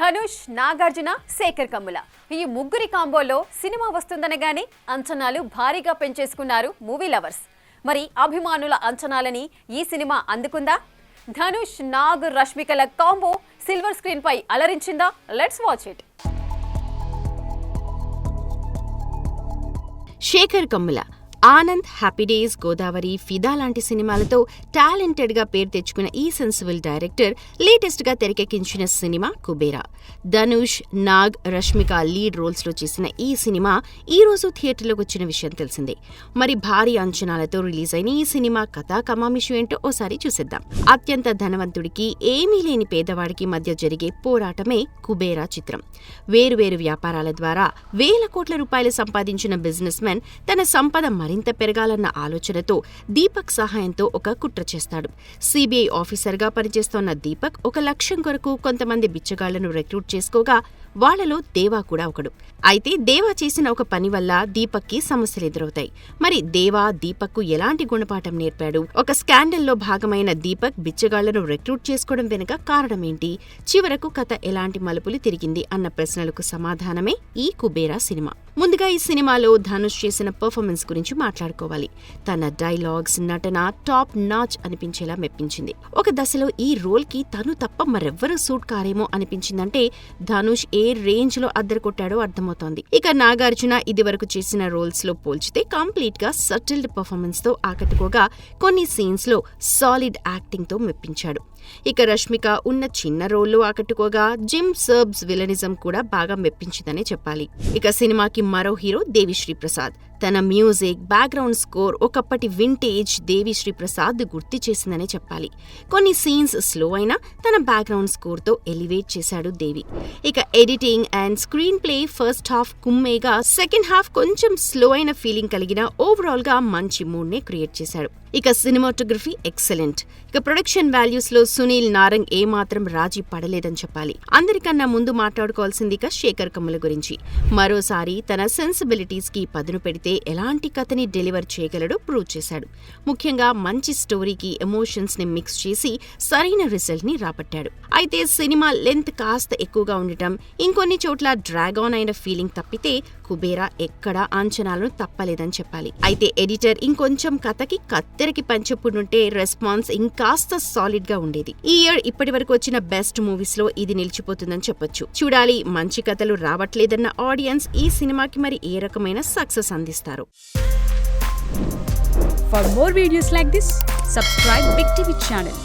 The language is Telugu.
ధనుష్, నాగార్జున, శేఖర్ కమ్ముల ఈ ముగ్గురి కాంబోలో సినిమా వస్తుందనగానే అంచనాలు భారీగా పెంచేసుకున్నారు మూవీ లవర్స్. మరి అభిమానుల అంచనాలని ఈ సినిమా అందుకుందా? ధనుష్, నాగ్, రష్మికల కాంబో సిల్వర్ స్క్రీన్ పై అలరించిందా? Let's watch it. Sekhar Kammula Anand, happy days, Godavari, Fida లాంటి సినిమాలతో టాలెంటెడ్ గా పేరు తెచ్చుకున్న ఈ సెన్సిబుల్ డైరెక్టర్ లేటెస్ట్ గా తెరకెక్కించిన cinema Kubera. Dhanush, Nag, Rashmika lead roles లో చేసిన ఈ సినిమా ఈ రోజు థియేటర్లోకి వచ్చిన విషయం తెలిసిందే. మరి భారీ అంచనాలతో రిలీజ్ అయిన ఈ సినిమా కథా కమామిషు ఏంటో ఓసారి చూసేద్దాం. అత్యంత ధనవంతుడికి, ఏమీ లేని పేదవాడికి మధ్య జరిగే పోరాటమే కుబేరా చిత్రం. వేరువేరు వ్యాపారాల ద్వారా వేల కోట్ల రూపాయలు సంపాదించిన బిజినెస్ మెన్ తన సంపద మరింత పెరగాలన్న ఆలోచనతో దీపక్ సహాయంతో ఒక కుట్ర చేస్తాడు. సిబిఐ ఆఫీసర్గా పనిచేస్తోన్న దీపక్ ఒక లక్ష్యం కొరకు కొంతమంది బిచ్చగాళ్లను రిక్రూట్ చేసుకోగా వాళ్లలో దేవా కూడా ఒకడు. అయితే దేవా చేసిన ఒక పని వల్ల దీపక్కి సమస్యలు ఎదురవుతాయి. మరి దేవా దీపక్కు ఎలాంటి గుణపాఠం నేర్పాడు? ఒక స్కాండల్లో భాగమైన దీపక్ బిచ్చగాళ్లను రిక్రూట్ చేసుకోవడం వెనుక కారణమేంటి? చివరకు కథ ఎలాంటి మలుపులు తిరిగింది అన్న ప్రశ్నలకు సమాధానమే ఈ కుబేరా సినిమా. ముందుగా ఈ సినిమాలో ధనుష్ చేసిన పర్ఫార్మెన్స్ గురించి మాట్లాడుకోవాలి. తన డైలాగ్స్, నటన టాప్ నాచ్ అనిపించేలా మెప్పించింది. ఒక దశలో ఈ రోల్ కి తను తప్ప మరెవ్వరూ సూట్ కారేమో అనిపించిందంటే ధనుష్ ఏ రేంజ్ లో అద్దరు కొట్టాడో అర్థమవుతోంది. ఇక నాగార్జున ఇదివరకు చేసిన రోల్స్ లో పోల్చితే కంప్లీట్ గా సటిల్డ్ పర్ఫార్మెన్స్ తో ఆకట్టుకోగా కొన్ని సీన్స్ లో సాలిడ్ యాక్టింగ్ తో మెప్పించాడు. ఇక రష్మిక ఉన్న చిన్న రోల్లో ఆకట్టుకోగా జిమ్ సర్బ్స్ విలనిజం కూడా బాగా మెప్పించిందనే చెప్పాలి. ఇక సినిమాకి మరో హీరో దేవిశ్రీ ప్రసాద్. తన మ్యూజిక్, బ్యాక్గ్రౌండ్ స్కోర్ ఒకప్పటి వింటేజ్ దేవిశ్రీ ప్రసాద్ గుర్తు చేసిందనే చెప్పాలి. కొన్ని సీన్స్ స్లో అయినా తన బ్యాక్గ్రౌండ్ స్కోర్ తో ఎలివేట్ చేశాడు దేవి. ఇక editing and screenplay first half కుమ్మేగా, సెకండ్ హాఫ్ కొంచెం స్లో అయిన ఫీలింగ్ కలిగిన ఓవరాల్ గా మంచి మూడ్ నే క్రియేట్ చేశాడు. ఇక సినిమాటోగ్రఫీ ఎక్సలెంట్. ఇక ప్రొడక్షన్ వాల్యూస్ లో సునీల్ నారంగ్ ఏమాత్రం రాజీ పడలేదని చెప్పాలి. అందరికన్నా ముందు మాట్లాడుకోవాల్సింది ఇక శేఖర్ కమ్ముల గురించి. మరోసారి తన సెన్సిబిలిటీస్ కి పదును పెడితే ఎలాంటి కథని డెలివర్ చేయగలడో ప్రూవ్ చేశాడు. ముఖ్యంగా మంచి స్టోరీకి ఎమోషన్స్ ని మిక్స్ చేసి సరైన రిజల్ట్ ని రాబట్టాడు. అయితే సినిమా లెంత్ కాస్త ఎక్కువగా ఉండటం, ఇంకొన్ని చోట్ల డ్రాగ్ ఆన్ అయిన ఫీలింగ్ తప్పితే కుబేరా ఎక్కడా అంచనాలను తప్పలేదని చెప్పాలి. అయితే ఎడిటర్ ఇంకొంచెం కథకి కత్తెరకి పంచెప్పుడుంటే రెస్పాన్స్ ఇంకాస్త సాలిడ్ గా ఉండేది. ఈ ఇయర్ ఇప్పటి వరకు వచ్చిన బెస్ట్ మూవీస్ లో ఇది నిలిచిపోతుందని చెప్పొచ్చు. చూడాలి, మంచి కథలు రావట్లేదన్న ఆడియన్స్ ఈ సినిమాకి మరి ఏ రకమైన సక్సెస్ అందిస్తారు. For more videos like this, subscribe Big TV channel.